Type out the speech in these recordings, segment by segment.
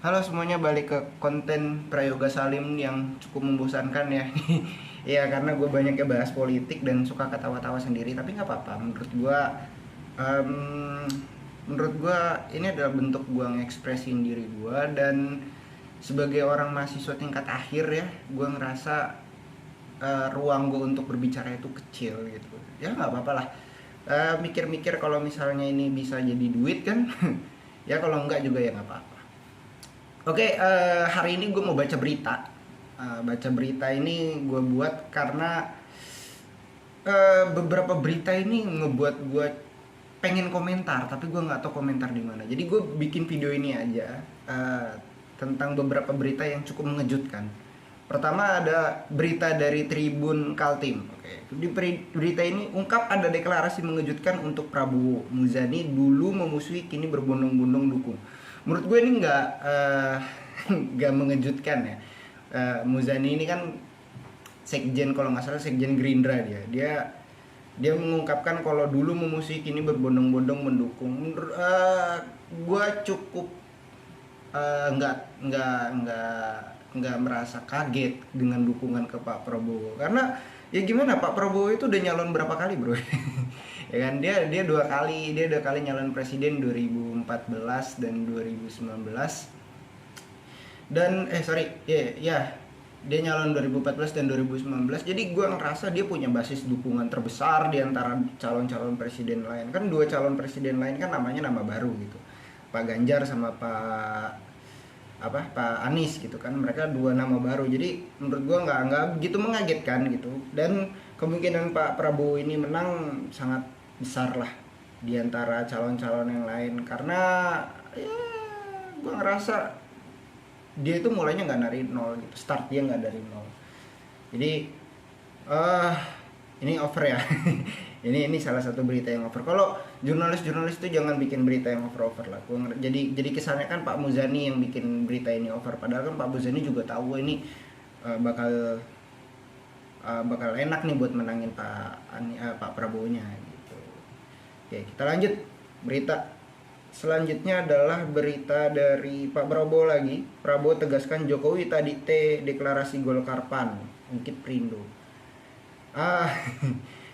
Halo semuanya, balik ke konten Prayoga Salim yang cukup membosankan ya. Iya, karena gue banyak ya bahas politik dan suka ketawa-tawa sendiri, tapi nggak apa-apa. Em, menurut gue ini adalah bentuk gue ngekspresiin diri gue, dan sebagai orang mahasiswa tingkat akhir ya, gue ngerasa ruang gue untuk berbicara itu kecil gitu. Ya nggak apa-apa lah. Mikir-mikir kalau misalnya ini bisa jadi duit kan, ya kalau enggak juga ya nggak apa-apa. Oke, hari ini gue mau baca berita. Baca berita ini gue buat karena beberapa berita ini ngebuat gue pengen komentar, tapi gue nggak tahu komentar di mana. Jadi gue bikin video ini aja tentang beberapa berita yang cukup mengejutkan. Pertama ada berita dari Tribun Kaltim. Oke, di berita ini ungkap ada deklarasi mengejutkan untuk Prabowo. Muzani dulu memusuhi, kini berbondong-bondong dukung. Menurut gue ini nggak mengejutkan ya. Muzani ini kan sekjen, kalau nggak salah sekjen Gerindra. Dia mengungkapkan kalau dulu memusuhi, kini berbondong-bondong mendukung. Menurut gue cukup nggak merasa kaget dengan dukungan ke Pak Prabowo, karena ya gimana, Pak Prabowo itu udah nyalon berapa kali bro. Ya kan, dia dua kali nyalon presiden, 2014 dan 2019. Dan dia nyalon 2014 dan 2019. Jadi gue ngerasa dia punya basis dukungan terbesar di antara calon-calon presiden lain. Kan dua calon presiden lain kan namanya nama baru gitu, Pak Ganjar sama Pak Anies gitu kan. Mereka dua nama baru, jadi menurut gue nggak begitu mengagetkan gitu. Dan kemungkinan Pak Prabowo ini menang sangat besar lah di antara calon-calon yang lain, karena ya gue ngerasa dia itu mulainya nggak dari nol gitu, start dia nggak dari nol. Jadi eh ini over ya. Ini salah satu berita yang over. Kalau jurnalis-jurnalis itu jangan bikin berita yang over lah. Jadi kesannya kan Pak Muzani yang bikin berita ini over, padahal kan Pak Muzani juga tahu ini bakal enak nih buat menangin Pak Prabowo-nya gitu. Oke, kita lanjut. Berita selanjutnya adalah berita dari Pak Prabowo lagi. Prabowo tegaskan Jokowi tadi deklarasi Golkar PAN, ungkit Perindo.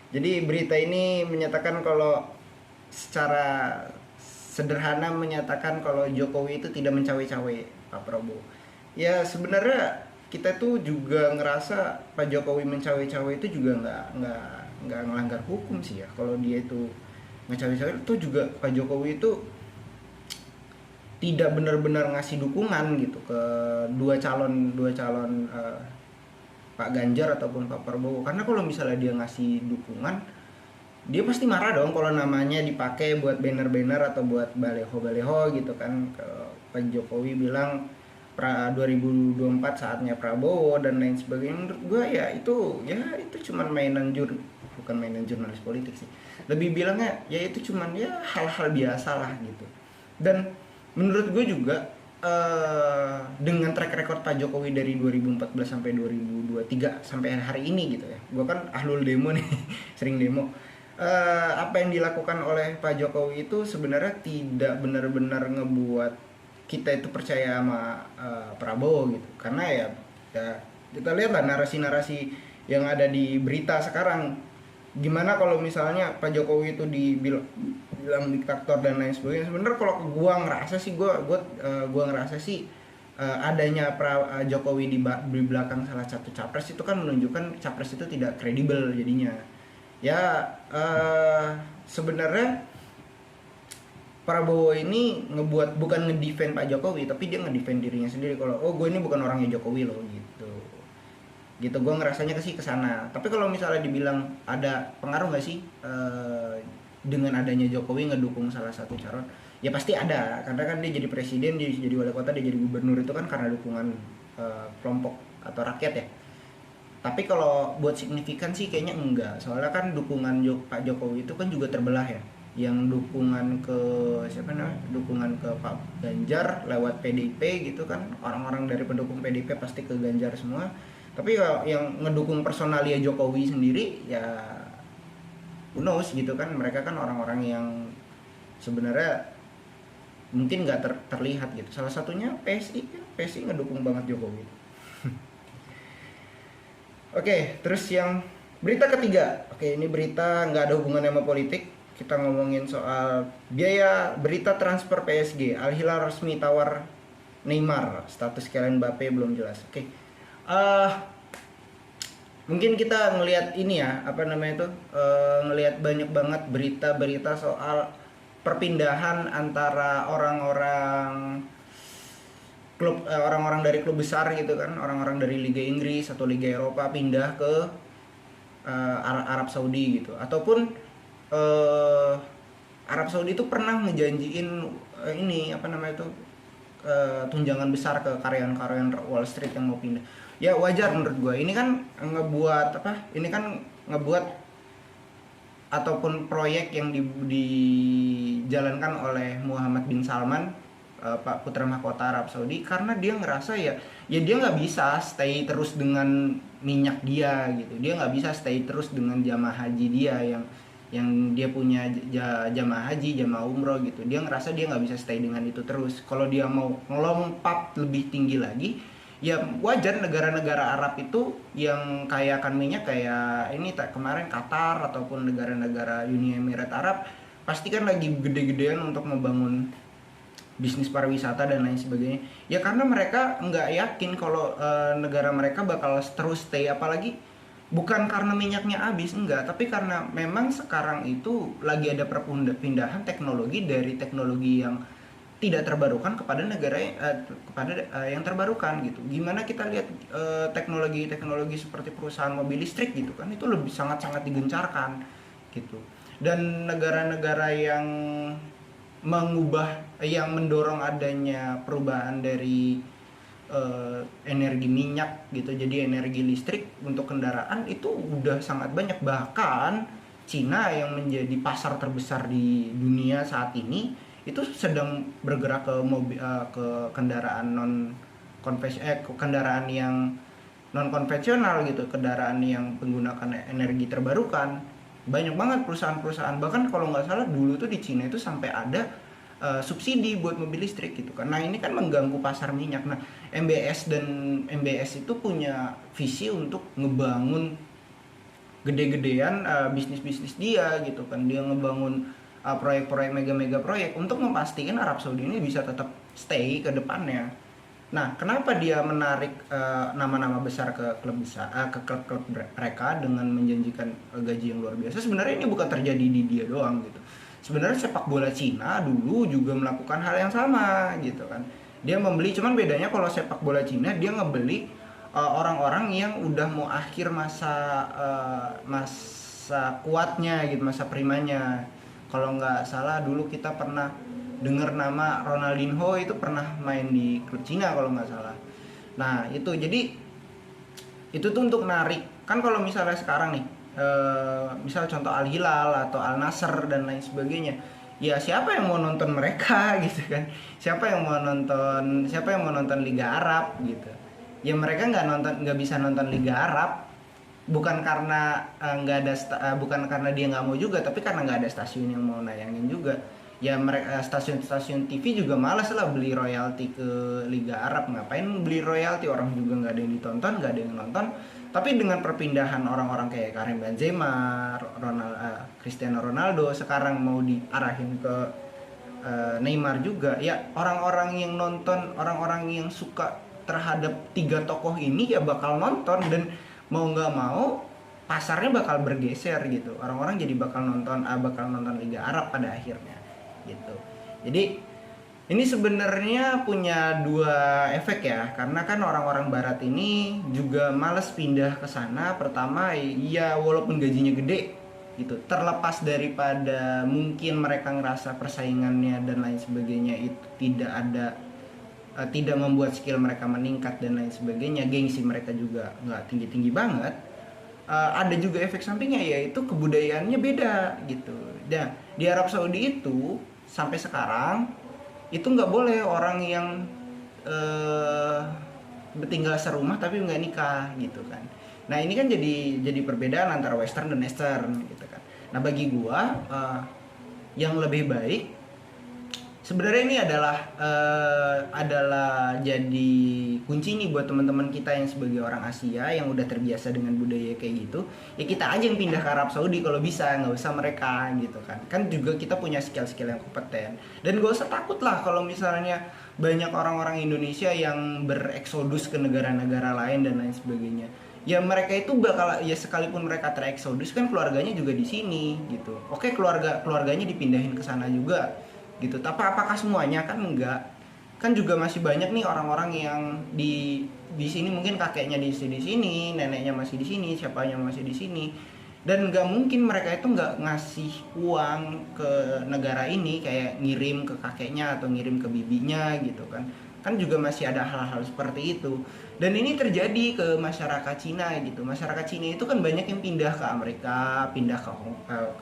Jadi berita ini menyatakan kalau secara sederhana menyatakan kalau Jokowi itu tidak mencawe-cawe Pak Prabowo. Ya sebenarnya kita tuh juga ngerasa Pak Jokowi mencawe-cawe itu juga nggak melanggar hukum sih ya. Kalau dia itu ngecawe-cawe itu juga Pak Jokowi itu tidak benar-benar ngasih dukungan gitu ke dua calon Pak Ganjar ataupun Pak Prabowo. Karena kalau misalnya dia ngasih dukungan, dia pasti marah dong kalau namanya dipakai buat banner-banner atau buat baleho-baleho gitu kan. Kalau Pak Jokowi bilang 2024 saatnya Prabowo dan lain sebagainya, menurut gue ya itu cuman bukan mainan jurnalis politik sih. Lebih bilangnya ya itu cuman ya hal-hal biasa lah gitu. Dan menurut gue juga dengan track record Pak Jokowi dari 2014 sampai 2023 sampai hari ini gitu ya. Gue kan ahlul demo nih, sering demo. Apa yang dilakukan oleh Pak Jokowi itu sebenarnya tidak benar-benar ngebuat kita itu percaya sama Prabowo gitu. Karena ya kita lihat lah narasi-narasi yang ada di berita sekarang. Gimana kalau misalnya Pak Jokowi itu dibilang diktator dan lain sebagainya. Sebenarnya kalau gua ngerasa sih adanya Jokowi di belakang salah satu capres itu kan menunjukkan capres itu tidak kredibel jadinya. Ya sebenarnya Prabowo ini bukan ngedefend Pak Jokowi, tapi dia ngedefend dirinya sendiri. Kalau gue ini bukan orangnya Jokowi loh gitu gue ngerasanya ke sana. Tapi kalau misalnya dibilang ada pengaruh nggak sih dengan adanya Jokowi ngedukung salah satu calon, ya pasti ada, karena kan dia jadi presiden, dia jadi wali kota, dia jadi gubernur itu kan karena dukungan kelompok atau rakyat ya. Tapi kalau buat signifikan sih kayaknya enggak, soalnya kan dukungan Pak Jokowi itu kan juga terbelah ya. Yang dukungan ke dukungan ke Pak Ganjar lewat PDIP gitu kan, orang-orang dari pendukung PDIP pasti ke Ganjar semua. Tapi yang ngedukung personalia Jokowi sendiri ya who knows gitu kan, mereka kan orang-orang yang sebenarnya mungkin nggak terlihat gitu. Salah satunya PSI, PSI ngedukung banget Jokowi. Oke, terus yang berita ketiga. Oke, ini berita nggak ada hubungannya sama politik. Kita ngomongin soal biaya berita transfer PSG. Al Hilal resmi tawar Neymar. Status Kylian Mbappe belum jelas. Oke. Mungkin kita ngelihat ini ya, apa namanya itu, ngelihat banyak banget berita-berita soal perpindahan antara orang-orang klub, orang-orang dari klub besar gitu kan, orang-orang dari Liga Inggris atau Liga Eropa pindah ke Arab Saudi gitu, ataupun Arab Saudi itu pernah ngejanjiin ini apa namanya itu, tunjangan besar ke karyawan-karyawan Wall Street yang mau pindah. Ya wajar menurut gue. Ini kan ngebuat apa? Ini kan ngebuat ataupun proyek yang dijalankan oleh Muhammad bin Salman, Pak Putra Mahkota Arab Saudi, karena dia ngerasa ya dia nggak bisa stay terus dengan minyak dia gitu. Dia nggak bisa stay terus dengan jamaah haji dia yang dia punya jamaah haji, jamaah umroh gitu. Dia ngerasa dia nggak bisa stay dengan itu terus. Kalau dia mau ngelompat lebih tinggi lagi, ya wajar negara-negara Arab itu yang kaya akan minyak kayak ini kemarin Qatar ataupun negara-negara Uni Emirat Arab pasti kan lagi gede-gedean untuk membangun bisnis pariwisata dan lain sebagainya. Ya karena mereka nggak yakin kalau negara mereka bakal terus stay, apalagi bukan karena minyaknya habis, enggak, tapi karena memang sekarang itu lagi ada perpindahan teknologi dari teknologi yang tidak terbarukan kepada negara yang terbarukan gitu. Gimana kita lihat teknologi-teknologi seperti perusahaan mobil listrik gitu kan, itu lebih sangat-sangat digencarkan gitu. Dan negara-negara yang mendorong adanya perubahan dari energi minyak gitu jadi energi listrik untuk kendaraan itu udah sangat banyak. Bahkan Cina yang menjadi pasar terbesar di dunia saat ini itu sedang bergerak ke ke kendaraan kendaraan yang non konvensional gitu, kendaraan yang menggunakan energi terbarukan. Banyak banget perusahaan-perusahaan, bahkan kalau nggak salah dulu tuh di Cina itu sampai ada subsidi buat mobil listrik gitu kan. Nah ini kan mengganggu pasar minyak. Nah MBS itu punya visi untuk ngebangun gede-gedean bisnis-bisnis dia gitu kan. Dia ngebangun proyek-proyek mega-mega proyek untuk memastikan Arab Saudi ini bisa tetap stay ke depannya. Nah kenapa dia menarik nama-nama besar ke klub besar, ke klub-klub mereka dengan menjanjikan gaji yang luar biasa? Sebenarnya ini bukan terjadi di dia doang gitu. Sebenarnya sepak bola Cina dulu juga melakukan hal yang sama gitu kan. Dia membeli, cuman bedanya kalau sepak bola Cina dia ngebeli orang-orang yang udah mau akhir masa kuatnya gitu, masa primanya. Kalau nggak salah dulu kita pernah dengar nama Ronaldinho, itu pernah main di klub Cina kalau nggak salah. Nah itu jadi itu tuh untuk narik kan. Kalau misalnya sekarang nih misal contoh Al Hilal atau Al Nassr dan lain sebagainya, ya siapa yang mau nonton mereka gitu kan? Siapa yang mau nonton Liga Arab gitu? Ya mereka nggak bisa nonton Liga Arab, bukan karena bukan karena dia nggak mau juga, tapi karena nggak ada stasiun yang mau nayangin juga. Ya mereka stasiun-stasiun TV juga malas lah beli royalti ke Liga Arab. Ngapain beli royalti, orang juga nggak ada yang ditonton, nggak ada yang nonton. Tapi dengan perpindahan orang-orang kayak Karim Benzema, Cristiano Ronaldo sekarang mau diarahin ke Neymar juga, ya orang-orang yang nonton, orang-orang yang suka terhadap tiga tokoh ini ya bakal nonton, dan mau nggak mau pasarnya bakal bergeser gitu. Orang-orang jadi bakal nonton Liga Arab pada akhirnya gitu. Jadi ini sebenarnya punya dua efek ya, karena kan orang-orang barat ini juga males pindah ke sana. Pertama, ya walaupun gajinya gede gitu, terlepas daripada mungkin mereka ngerasa persaingannya dan lain sebagainya itu tidak membuat skill mereka meningkat dan lain sebagainya, gengsi mereka juga nggak tinggi-tinggi banget. Ada juga efek sampingnya, yaitu kebudayaannya beda gitu. Dan di Arab Saudi itu sampai sekarang itu nggak boleh orang yang tinggal serumah tapi nggak nikah gitu kan. Nah ini kan jadi perbedaan antara Western dan Eastern gitu kan. Nah bagi gua yang lebih baik sebenarnya ini adalah jadi kunci nih buat teman-teman kita yang sebagai orang Asia yang udah terbiasa dengan budaya kayak gitu. Ya kita aja yang pindah ke Arab Saudi kalau bisa, nggak usah mereka gitu kan. Kan juga kita punya skill-skill yang kompeten. Dan gak usah takut lah kalau misalnya banyak orang-orang Indonesia yang bereksodus ke negara-negara lain dan lain sebagainya. Ya mereka itu bakal, ya sekalipun mereka tereksodus kan keluarganya juga di sini gitu. Oke, keluarganya dipindahin ke sana juga gitu. Tapi apakah semuanya? Kan enggak. Kan juga masih banyak nih orang-orang yang di sini, mungkin kakeknya di sini, neneknya masih di sini, siapanya masih di sini. Dan nggak mungkin mereka itu nggak ngasih uang ke negara ini, kayak ngirim ke kakeknya atau ngirim ke bibinya gitu kan. Kan juga masih ada hal-hal seperti itu. Dan ini terjadi ke masyarakat Cina gitu. Masyarakat Cina itu kan banyak yang pindah ke Amerika, pindah ke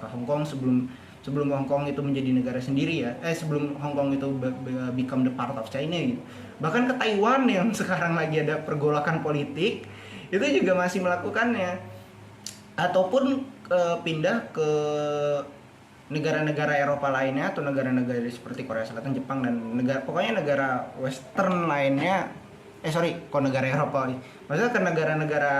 Hong Kong sebelum sebelum Hong Kong itu menjadi negara sendiri ya. Sebelum Hong Kong itu become the part of China gitu. Bahkan ke Taiwan yang sekarang lagi ada pergolakan politik, itu juga masih melakukannya. Ataupun pindah ke negara-negara Eropa lainnya atau negara-negara seperti Korea Selatan, Jepang, dan pokoknya negara Western lainnya. Kok negara Eropa nih, maksudnya ke negara-negara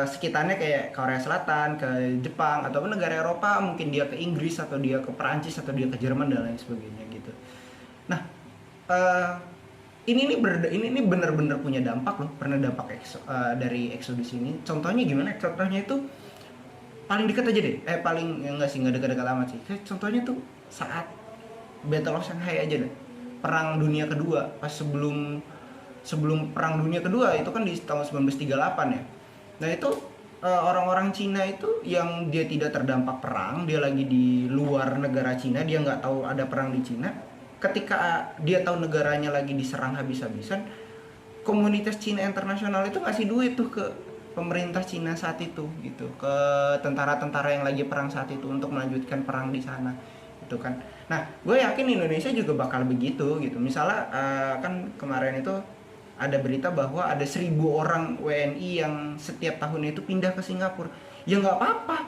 sekitarnya kayak Korea Selatan, ke Jepang, ataupun negara Eropa, mungkin dia ke Inggris atau dia ke Perancis atau dia ke Jerman dan lain sebagainya gitu. Nah, ini benar-benar punya dampak loh, pernah dampak dari eksodus ini. Contohnya gimana? Contohnya itu paling dekat aja deh, paling nggak dekat-dekat amat sih. Contohnya tuh saat Battle of Shanghai aja deh, Perang Dunia Kedua, pas sebelum Perang Dunia Kedua itu kan di tahun 1938 ya. Nah itu orang-orang Cina itu yang dia tidak terdampak perang, dia lagi di luar negara Cina, dia nggak tahu ada perang di Cina. Ketika dia tahu negaranya lagi diserang habis-habisan, komunitas Cina internasional itu ngasih duit tuh ke pemerintah Cina saat itu gitu, ke tentara-tentara yang lagi perang saat itu untuk melanjutkan perang di sana gitu kan. Nah gue yakin Indonesia juga bakal begitu gitu. Misalnya kan kemarin itu ada berita bahwa ada 1.000 orang WNI yang setiap tahunnya itu pindah ke Singapura. Ya nggak apa-apa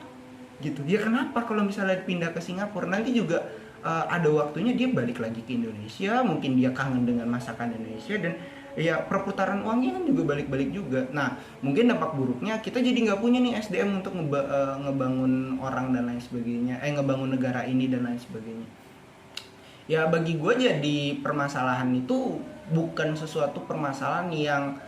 gitu. Ya kenapa kalau misalnya pindah ke Singapura, nanti juga ada waktunya dia balik lagi ke Indonesia, mungkin dia kangen dengan masakan Indonesia, dan ya perputaran uangnya kan juga balik-balik juga. Nah mungkin dampak buruknya kita jadi nggak punya nih SDM untuk ngebangun orang dan lain sebagainya, ngebangun negara ini dan lain sebagainya. Ya bagi gue jadi permasalahan itu bukan sesuatu permasalahan yang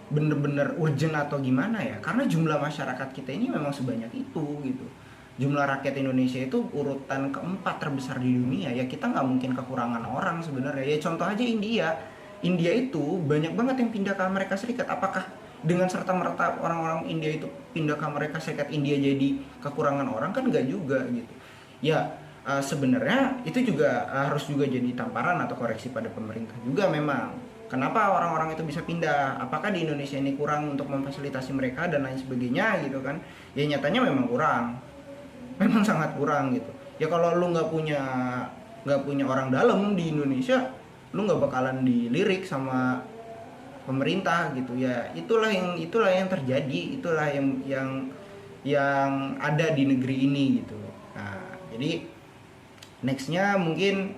bener-bener urgent atau gimana ya, karena jumlah masyarakat kita ini memang sebanyak itu gitu. Jumlah rakyat Indonesia itu urutan keempat terbesar di dunia, ya kita nggak mungkin kekurangan orang sebenarnya. Ya contoh aja India itu banyak banget yang pindah ke Amerika Serikat. Apakah dengan serta-merta orang-orang India itu pindah ke Amerika Serikat, India jadi kekurangan orang? Kan nggak juga gitu ya. Sebenarnya itu juga harus juga jadi tamparan atau koreksi pada pemerintah juga memang. Kenapa orang-orang itu bisa pindah? Apakah di Indonesia ini kurang untuk memfasilitasi mereka dan lain sebagainya gitu kan? Ya nyatanya memang kurang, memang sangat kurang gitu. Ya kalau lu nggak punya orang dalam di Indonesia, lu nggak bakalan dilirik sama pemerintah gitu ya. Itulah yang terjadi, itulah yang ada di negeri ini gitu. Nah jadi nextnya mungkin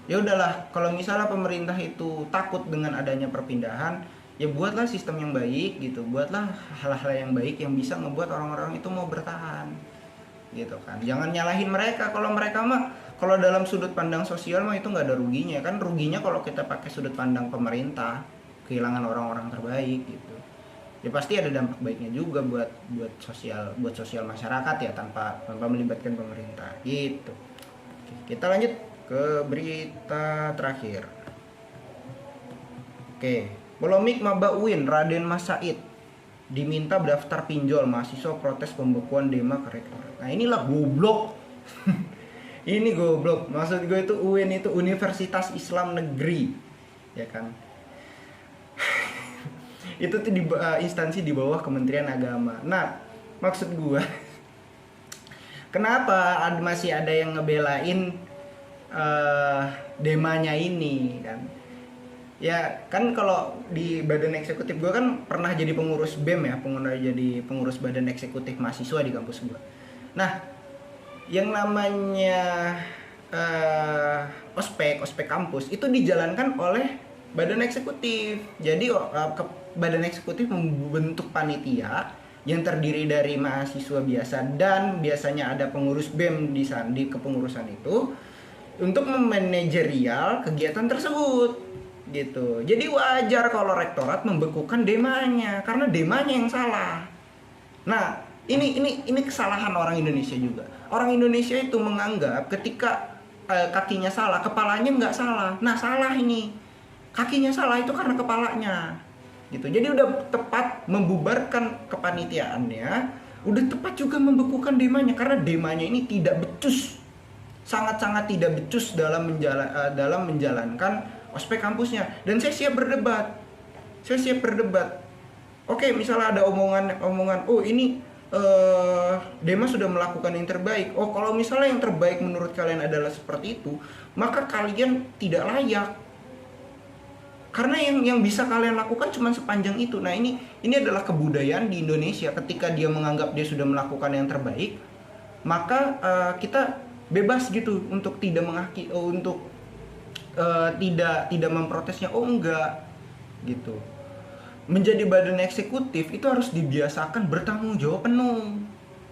ya udahlah, kalau misalnya pemerintah itu takut dengan adanya perpindahan, ya buatlah sistem yang baik gitu, buatlah hal-hal yang baik yang bisa ngebuat orang-orang itu mau bertahan gitu kan. Jangan nyalahin mereka. Kalau dalam sudut pandang sosial mah itu nggak ada ruginya kan. Ruginya kalau kita pakai sudut pandang pemerintah, kehilangan orang-orang terbaik gitu. Ya pasti ada dampak baiknya juga buat sosial masyarakat ya, tanpa melibatkan pemerintah gitu. Oke, kita lanjut ke berita terakhir. Oke, polemik maba UIN Raden Mas Said diminta daftar pinjol, mahasiswa protes pembekuan Dema ke rektor. Nah inilah goblok. Ini goblok. Maksud gue itu UIN itu Universitas Islam Negeri ya kan. Itu tuh instansi di bawah Kementerian Agama. Nah maksud gue kenapa masih ada yang ngebelain demanya ini kan. Ya kan kalau di badan eksekutif gue kan pernah jadi pengurus BEM ya, jadi pengurus badan eksekutif mahasiswa di kampus gue. Nah yang namanya eh, ospek kampus itu dijalankan oleh badan eksekutif. Jadi badan eksekutif membentuk panitia yang terdiri dari mahasiswa biasa dan biasanya ada pengurus BEM di kepengurusan itu untuk memanajerial kegiatan tersebut gitu. Jadi wajar kalau rektorat membekukan demanya karena demanya yang salah. Nah, ini kesalahan orang Indonesia juga. Orang Indonesia itu menganggap ketika kakinya salah, kepalanya nggak salah. Nah, salah ini. Kakinya salah itu karena kepalanya. Gitu. Jadi udah tepat membubarkan kepanitiaannya, udah tepat juga membekukan demanya karena demanya ini tidak becus. Sangat-sangat tidak becus dalam menjalankan ospek kampusnya. Dan saya siap berdebat. Oke, misalnya ada omongan, oh ini Dema sudah melakukan yang terbaik. Oh, kalau misalnya yang terbaik menurut kalian adalah seperti itu, maka kalian tidak layak. Karena yang bisa kalian lakukan cuma sepanjang itu. Nah, ini adalah kebudayaan di Indonesia. Ketika dia menganggap dia sudah melakukan yang terbaik, maka kita bebas gitu untuk tidak tidak memprotesnya. Oh, enggak gitu. Menjadi badan eksekutif itu harus dibiasakan bertanggung jawab penuh.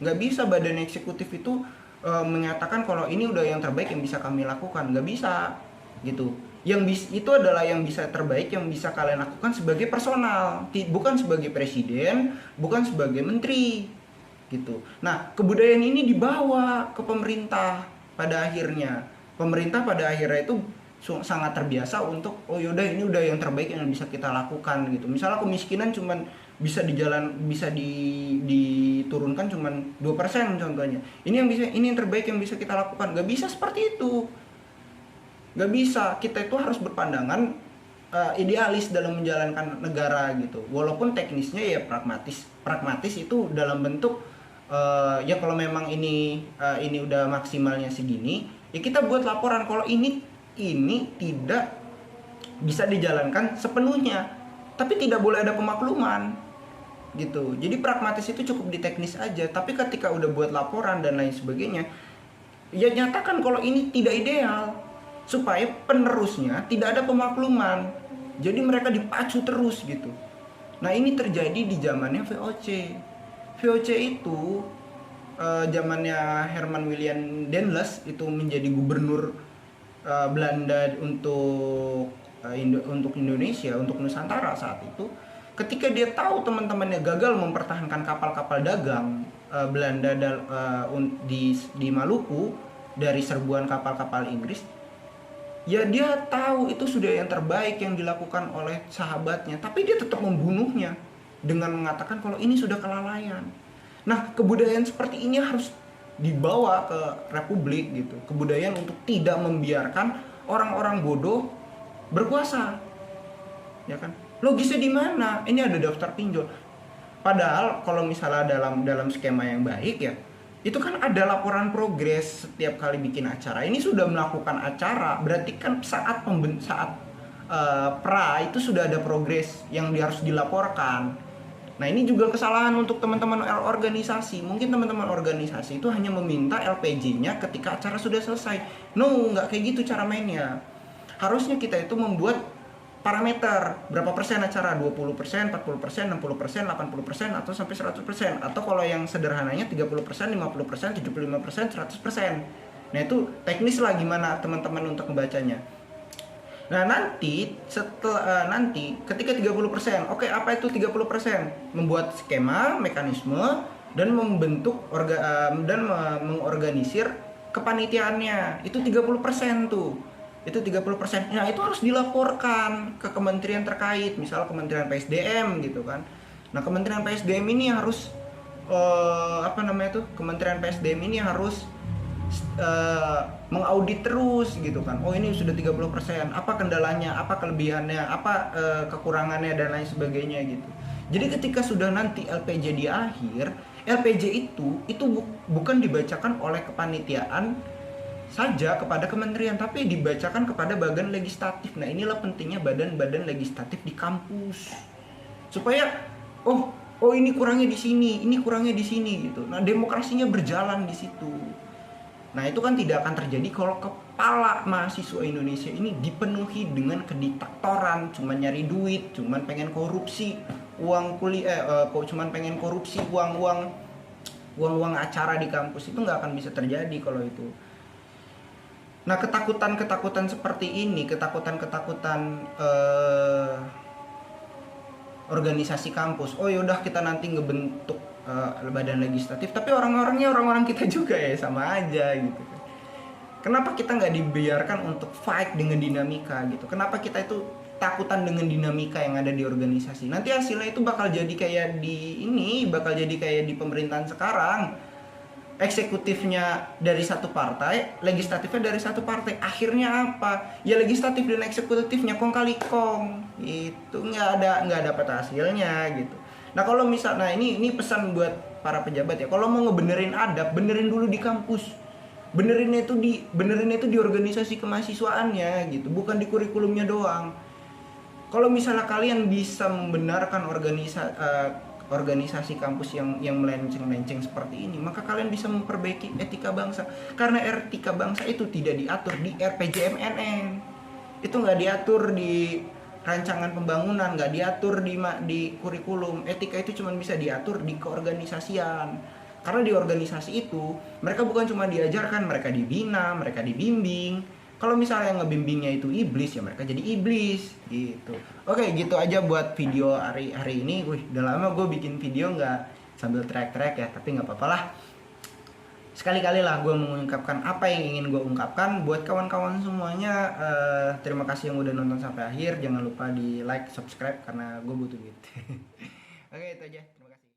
Nggak bisa badan eksekutif itu menyatakan kalau ini udah yang terbaik yang bisa kami lakukan. Nggak bisa gitu. Itu adalah yang bisa terbaik yang bisa kalian lakukan sebagai personal, bukan sebagai presiden, bukan sebagai menteri gitu. Nah, kebudayaan ini dibawa ke pemerintah pada akhirnya. Pemerintah pada akhirnya itu sangat terbiasa untuk oh yaudah ini udah yang terbaik yang bisa kita lakukan gitu. Misalnya kemiskinan cuman bisa diturunkan cuman 2% contohnya. Ini yang terbaik yang bisa kita lakukan. Gak bisa seperti itu. Gak bisa. Kita itu harus berpandangan idealis dalam menjalankan negara gitu. Walaupun teknisnya ya pragmatis itu dalam bentuk ya kalau memang ini udah maksimalnya segini, ya kita buat laporan kalau ini tidak bisa dijalankan sepenuhnya, tapi tidak boleh ada pemakluman gitu. Jadi pragmatis itu cukup di teknis aja, tapi ketika udah buat laporan dan lain sebagainya, ya nyatakan kalau ini tidak ideal supaya penerusnya tidak ada pemakluman. Jadi mereka dipacu terus gitu. Nah, ini terjadi di zamannya VOC. VOC itu zamannya Herman William Dendels itu menjadi gubernur Belanda untuk Indonesia, untuk Nusantara saat itu. Ketika dia tahu teman-temannya gagal mempertahankan kapal-kapal dagang Belanda di Maluku dari serbuan kapal-kapal Inggris, ya dia tahu itu sudah yang terbaik yang dilakukan oleh sahabatnya, tapi dia tetap membunuhnya dengan mengatakan kalau ini sudah kelalaian. Nah, kebudayaan seperti ini harus dibawa ke republik gitu. Kebudayaan untuk tidak membiarkan orang-orang bodoh berkuasa. Ya kan? Logisnya di mana? Ini ada daftar pinjol. Padahal kalau misalnya dalam skema yang baik ya, itu kan ada laporan progres setiap kali bikin acara. Ini sudah melakukan acara, berarti kan saat pra itu sudah ada progres yang harus dilaporkan. Nah, ini juga kesalahan untuk teman-teman organisasi. Mungkin teman-teman organisasi itu hanya meminta LPJ-nya ketika acara sudah selesai. No, nggak kayak gitu cara mainnya. Harusnya kita itu membuat parameter. Berapa persen acara? 20%, 40%, 60%, 80%, atau sampai 100%. Atau kalau yang sederhananya 30%, 50%, 75%, 100%. Nah, itu teknis lah gimana teman-teman untuk membacanya. Nah, nanti ketika 30%, oke, apa itu 30%? Membuat skema, mekanisme dan membentuk dan mengorganisir kepanitiaannya. Itu 30% tuh. Itu 30%. Nah, itu harus dilaporkan ke kementerian terkait, misal Kementerian PSDM gitu kan. Nah, Kementerian PSDM ini harus Kementerian PSDM ini harus mengaudit terus gitu kan. Oh, ini sudah 30%. Apa kendalanya? Apa kelebihannya? Apa kekurangannya dan lain sebagainya gitu. Jadi ketika sudah nanti LPJ di akhir, LPJ itu bukan dibacakan oleh kepanitiaan saja kepada kementerian, tapi dibacakan kepada badan legislatif. Nah, inilah pentingnya badan-badan legislatif di kampus. Supaya oh ini kurangnya di sini, ini kurangnya di sini gitu. Nah, demokrasinya berjalan di situ. Nah itu kan tidak akan terjadi kalau kepala mahasiswa Indonesia ini dipenuhi dengan kediktatoran, cuman nyari duit, cuman pengen korupsi uang kuliah, cuman pengen korupsi uang acara di kampus. Itu nggak akan bisa terjadi kalau itu. Nah ketakutan seperti ini, ketakutan organisasi kampus, oh yaudah kita nanti ngebentuk badan legislatif, tapi orang-orangnya orang-orang kita juga ya, sama aja gitu. Kenapa kita nggak dibiarkan untuk fight dengan dinamika gitu? Kenapa kita itu takutan dengan dinamika yang ada di organisasi? Nanti hasilnya itu bakal jadi kayak di pemerintahan sekarang. Eksekutifnya dari satu partai, legislatifnya dari satu partai. Akhirnya apa? Ya legislatif dan eksekutifnya kong kali kong. Itu nggak dapat hasilnya gitu. Nah kalau misalnya ini pesan buat para pejabat ya. Kalau mau ngebenerin adab, benerin dulu di kampus. Benerinnya itu di organisasi kemahasiswaannya gitu, bukan di kurikulumnya doang. Kalau misalnya kalian bisa membenarkan organisasi kampus yang melenceng-lenceng seperti ini, maka kalian bisa memperbaiki etika bangsa. Karena etika bangsa itu tidak diatur di RPJMNN, itu nggak diatur di rancangan pembangunan, nggak diatur di kurikulum. Etika itu cuma bisa diatur di keorganisasian. Karena di organisasi itu mereka bukan cuma diajarkan, mereka dibina, mereka dibimbing. Kalau misalnya yang ngebimbingnya itu iblis, ya mereka jadi iblis gitu. Oke, gitu aja buat video hari ini. Udah lama gue bikin video nggak sambil track ya, tapi nggak apa-apa lah. Sekali-kali lah gue mengungkapkan apa yang ingin gue ungkapkan. Buat kawan-kawan semuanya, terima kasih yang udah nonton sampai akhir. Jangan lupa di like, subscribe, karena gue butuh duit. Oke, itu aja.